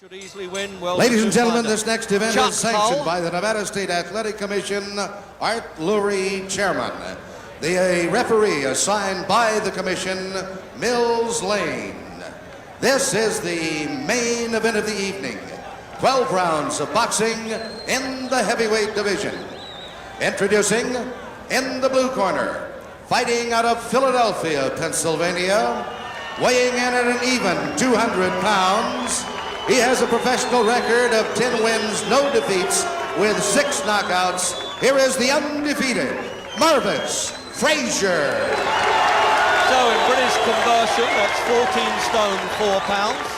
Should easily win. Well, ladies and gentlemen, this next event Chuck is sanctioned Hull by the Nevada State Athletic Commission, Art Lurie, chairman. The referee assigned by the commission, Mills Lane. This is the main event of the evening. 12 rounds of boxing in the heavyweight division. Introducing, in the blue corner, fighting out of Philadelphia, Pennsylvania, weighing in at an even 200 pounds. He has a professional record of 10 wins, no defeats, with 6 knockouts. Here is the undefeated Marvis Frazier. So in British conversion, that's 14 stone, 4 pounds.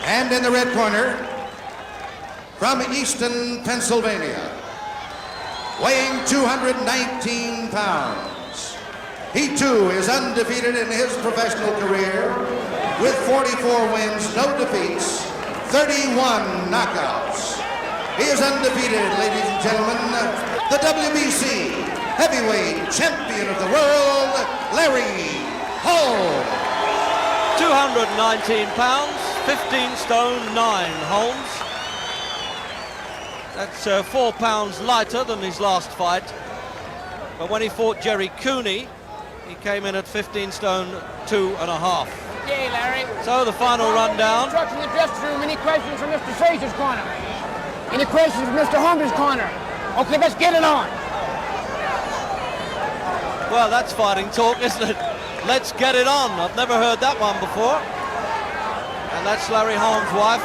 And in the red corner, from Easton, Pennsylvania, weighing 219 pounds. He too is undefeated in his professional career with 44 wins, no defeats, 31 knockouts. He is undefeated, ladies and gentlemen, the WBC heavyweight champion of the world, Larry Holmes. 219 pounds, 15 stone, 9, Holmes. That's 4 pounds lighter than his last fight. But when he fought Jerry Cooney, he came in at 15 stone, 2.5. Okay, Larry. So the final rundown. Instruction in the dressing room. Any questions from Mr. Frazier's corner? Any questions from Mr. Holmes' corner? Okay, let's get it on. Well, that's fighting talk, isn't it? Let's get it on. I've never heard that one before. And that's Larry Holmes' wife.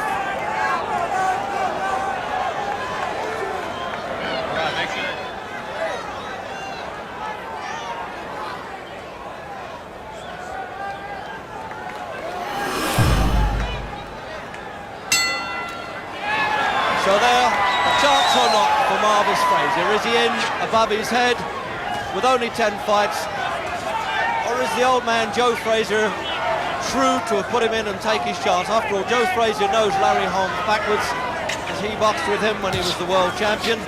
So there, a chance or not for Marvis Frazier. Is he in above his head with only 10 fights? Or is the old man Joe Frazier shrewd to have put him in and take his chance? After all, Joe Frazier knows Larry Holmes backwards, as he boxed with him when he was the world champion. And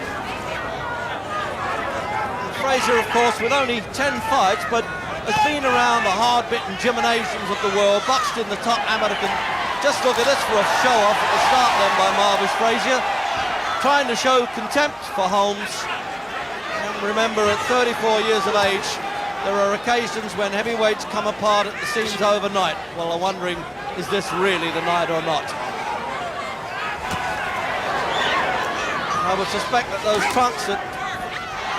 Frazier, of course, with only 10 fights, but has been around the hard-bitten gymnasiums of the world, boxed in the top American. Just look at this for a show-off at the start then by Marvis Frazier, trying to show contempt for Holmes. And remember, at 34 years of age, there are occasions when heavyweights come apart at the seams overnight. Well, I'm wondering, is this really the night or not? I would suspect that those trunks that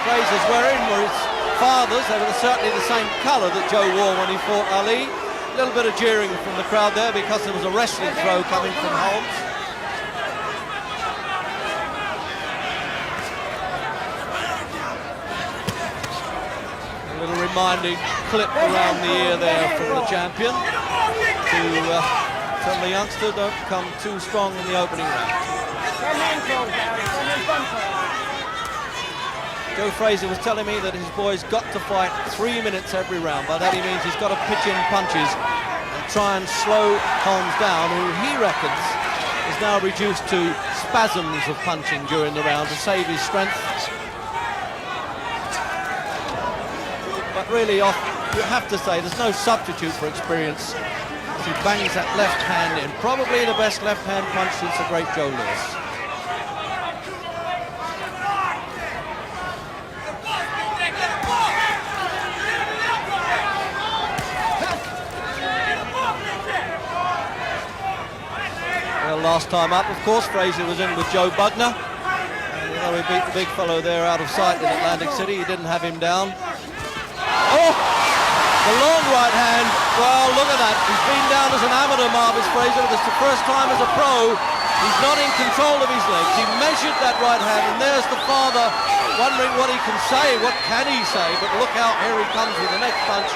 Frazier's wearing were his father's. They were certainly the same colour that Joe wore when he fought Ali. A little bit of jeering from the crowd there because there was a wrestling throw coming from Holmes. A little reminding clip around the ear there from the champion to tell the youngster don't come too strong in the opening round. Joe Frazier was telling me that his boy's got to fight 3 minutes every round. By that he means he's got to pitch in punches and try and slow Holmes down, who he reckons is now reduced to spasms of punching during the round to save his strength. But really, you have to say, there's no substitute for experience as he bangs that left hand in. Probably the best left hand punch since the great Joe Louis. Last time up, of course, Frazier was in with Joe Bugner. And, you know, he beat the big fellow there out of sight in Atlantic City. He didn't have him down. Oh! The long right hand. Well, look at that. He's been down as an amateur, Marvis Frazier. This is the first time as a pro. He's not in control of his legs. He measured that right hand, and there's the father wondering what he can say. What can he say? But look out, here he comes with the next punch.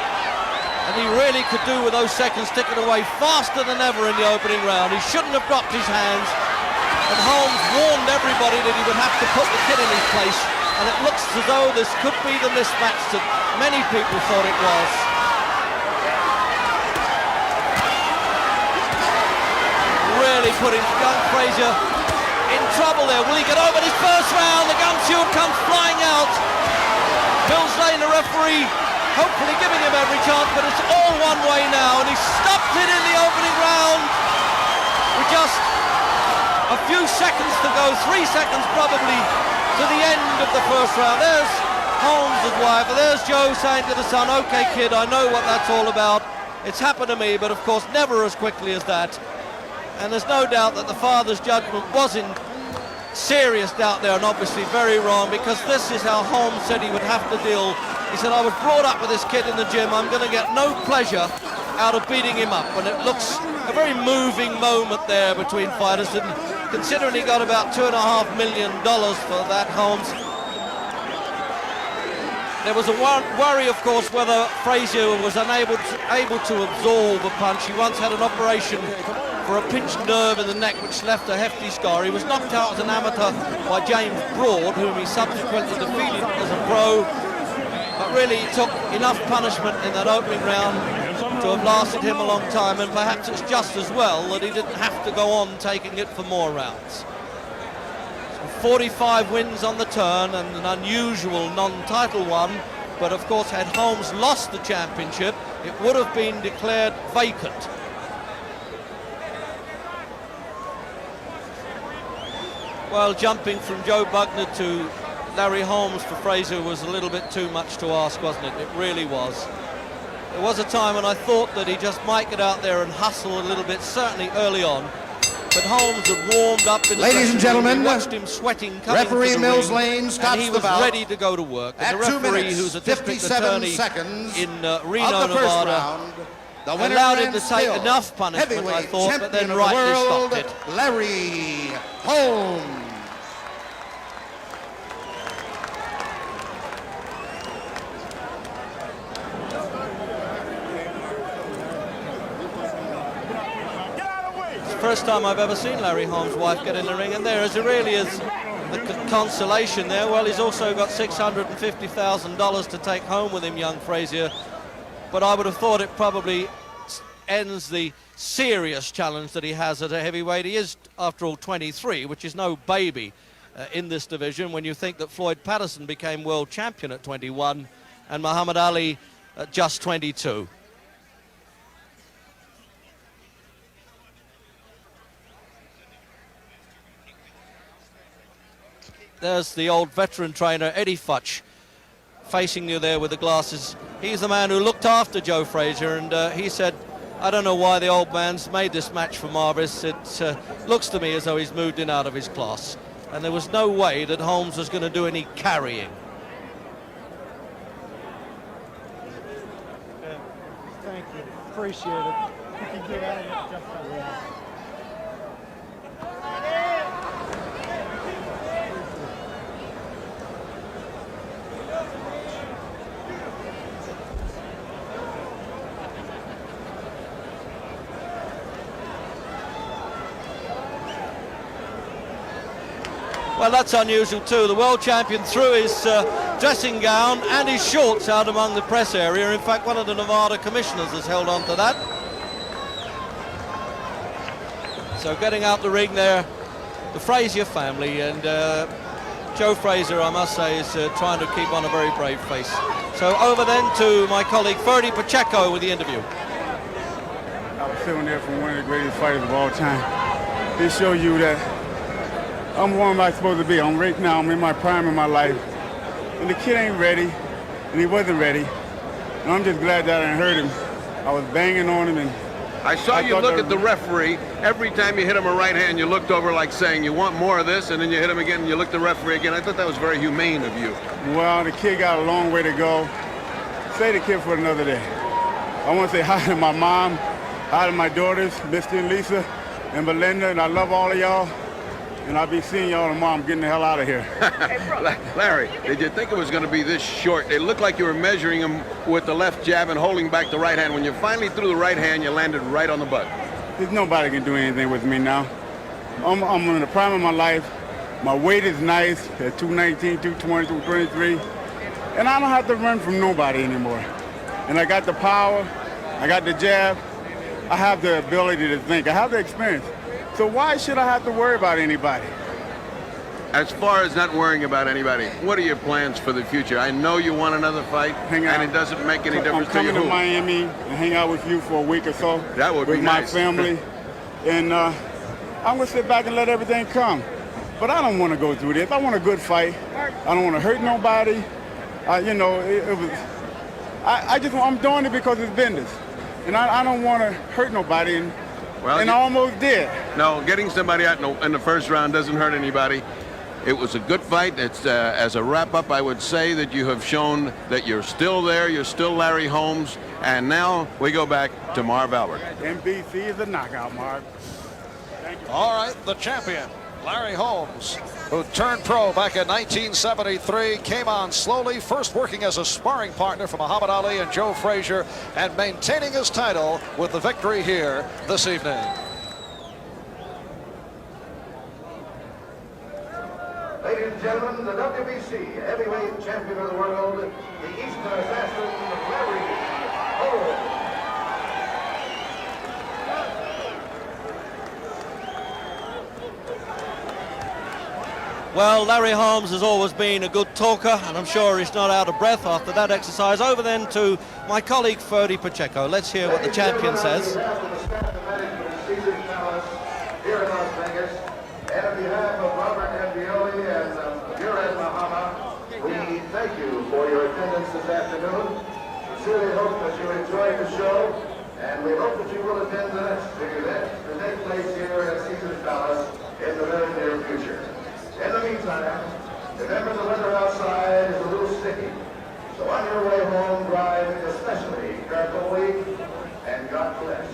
And he really could do with those seconds ticking away faster than ever in the opening round. He shouldn't have dropped his hands. And Holmes warned everybody that he would have to put the kid in his place. And it looks as though this could be the mismatch that many people thought it was. Really putting young Frazier in trouble there. Will he get over this first round? The gum shield comes flying out. Mills Lane, the referee, hopefully giving him every chance, but it's all one way now, and he stopped it in the opening round with just a few seconds to go, 3 seconds probably to the end of the first round. There's Holmes' wife, and there's Joe saying to the son, okay kid, I know what that's all about. It's happened to me, but of course never as quickly as that. And there's no doubt that the father's judgment was in serious doubt there, and obviously very wrong, because this is how Holmes said he would have to deal. He said, I was brought up with this kid in the gym, I'm going to get no pleasure out of beating him up. And it looks a very moving moment there between fighters, and considering he got about $2.5 million for that, Holmes, there was a worry, of course, whether Frazier was able to absorb a punch. He once had an operation for a pinched nerve in the neck, which left a hefty scar. He was knocked out as an amateur by James Broad, whom he subsequently defeated as a pro. But really, he took enough punishment in that opening round to have lasted him a long time, and perhaps it's just as well that he didn't have to go on taking it for more rounds. 45 wins on the turn, and an unusual non-title one, but of course had Holmes lost the championship, it would have been declared vacant. Well, jumping from Joe Bugner to Larry Holmes for Frazier was a little bit too much to ask, wasn't it? It really was. There was a time when I thought that he just might get out there and hustle a little bit, certainly early on. But Holmes had warmed up in the Ladies and gentlemen, watched him sweating, coming referee to the Mills ring, Lane stops and he the was bout ready to go to work. And at the 2 referee, minutes, who's a district 57 attorney seconds in of Reno, the first Nevada, round, the winner allowed him and to take still enough punishment, I heavyweight thought, but then champion of the rightly world, stopped it. Larry Holmes. First time I've ever seen Larry Holmes' wife get in the ring, and there is really is the consolation there. Well, he's also got $650,000 to take home with him, young Frazier, but I would have thought it probably ends the serious challenge that he has at a heavyweight. He is, after all, 23, which is no baby in this division when you think that Floyd Patterson became world champion at 21 and Muhammad Ali at just 22. There's the old veteran trainer, Eddie Futch, facing you there with the glasses. He's the man who looked after Joe Frazier, and he said, I don't know why the old man's made this match for Marvis. It looks to me as though he's moved in out of his class. And there was no way that Holmes was going to do any carrying. Yeah, thank you. Appreciate it. You can get out of it just that way. Well, that's unusual too. The world champion threw his dressing gown and his shorts out among the press area. In fact, one of the Nevada commissioners has held on to that. So getting out the ring there, the Frazier family, and Joe Frazier, I must say, is trying to keep on a very brave face. So over then to my colleague Ferdy Pacheco with the interview. I was sitting there from one of the greatest fighters of all time. They show you that I'm where I'm supposed to be. I'm right now, I'm in my prime of my life. And the kid ain't ready, and he wasn't ready. And I'm just glad that I heard him. I was banging on him, and I saw you look at the referee. Every time you hit him a right hand, you looked over like saying, you want more of this, and then you hit him again, and you looked at the referee again. I thought that was very humane of you. Well, the kid got a long way to go. Save the kid for another day. I want to say hi to my mom, hi to my daughters, Misty and Lisa, and Belinda, and I love all of y'all. And I'll be seeing y'all tomorrow. I'm getting the hell out of here. Larry, did you think it was going to be this short? It looked like you were measuring him with the left jab and holding back the right hand. When you finally threw the right hand, you landed right on the butt. There's nobody can do anything with me now. I'm in the prime of my life. My weight is nice at 219, 220, 223. And I don't have to run from nobody anymore. And I got the power. I got the jab. I have the ability to think. I have the experience. So why should I have to worry about anybody? As far as not worrying about anybody, what are your plans for the future? I know you want another fight, and it doesn't make any difference to you. I'm coming to Miami and hang out with you for a week or so. That would be nice. With my family. And I'm going to sit back and let everything come. But I don't want to go through this. I want a good fight. I don't want to hurt nobody. You know, I'm doing it because it's business. And I don't want to hurt nobody, and I almost did. No, getting somebody out in the first round doesn't hurt anybody. It was a good fight. It's, as a wrap-up, I would say that you have shown that you're still there, you're still Larry Holmes, and now we go back to Marv Albert. NBC is a knockout, Marv. Thank you. All right, the champion, Larry Holmes, who turned pro back in 1973, came on slowly, first working as a sparring partner for Muhammad Ali and Joe Frazier, and maintaining his title with the victory here this evening. Ladies and gentlemen, the WBC heavyweight champion of the world, the Eastern Assassin, Larry Holmes. Well, Larry Holmes has always been a good talker, and I'm sure he's not out of breath after that exercise. Over then to my colleague Ferdy Pacheco. Let's hear what the champion says. Here in Las Vegas, and on behalf of Robert Ambioli and Duane Mahama, we thank you for your attendance this afternoon. We sincerely hope that you enjoyed the show, and we hope that you will attend the next event to take place here at Caesar's Palace in the very near future. In the meantime, remember the weather outside is a little sticky, so on your way home, drive especially carefully, and God bless.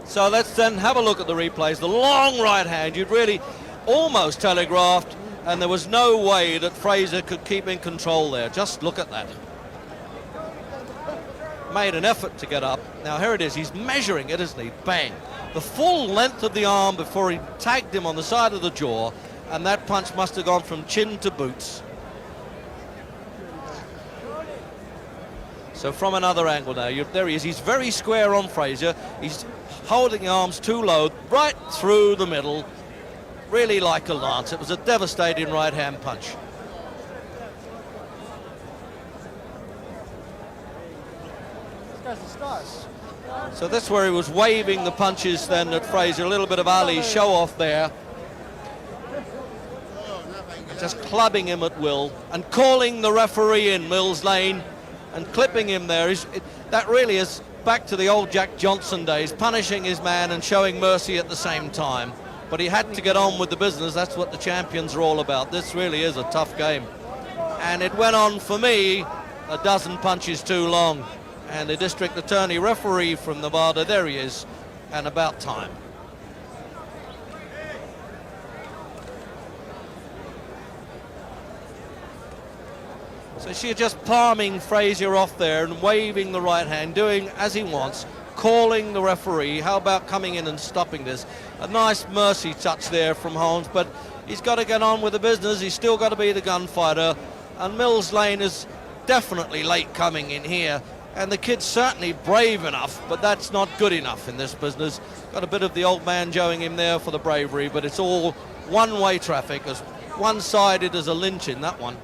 So let's then have a look at the replays. The long right hand, you'd really almost telegraphed, and there was no way that Frazier could keep in control there. Just look at that. Made an effort to get up. Now here it is, he's measuring it, isn't he? Bang. The full length of the arm before he tagged him on the side of the jaw, and that punch must have gone from chin to boots. So from another angle now, there he is. He's very square on Frazier. He's holding the arms too low, right through the middle, really like a lance. It was a devastating right-hand punch. So that's where he was waving the punches then at Frazier. A little bit of Ali show off there. Just clubbing him at will and calling the referee in, Mills Lane, and clipping him there. That really is back to the old Jack Johnson days, punishing his man and showing mercy at the same time. But he had to get on with the business. That's what the champions are all about. This really is a tough game. And it went on, for me, a dozen punches too long. And the district attorney referee from Nevada, there he is, and about time. So she's just palming Frazier off there and waving the right hand, doing as he wants, calling the referee. How about coming in and stopping this? A nice mercy touch there from Holmes, but he's got to get on with the business. He's still got to be the gunfighter. And Mills Lane is definitely late coming in here. And the kid's certainly brave enough, but that's not good enough in this business. Got a bit of the old man joeing him there for the bravery, but it's all one-way traffic, as one-sided as a lynch in that one.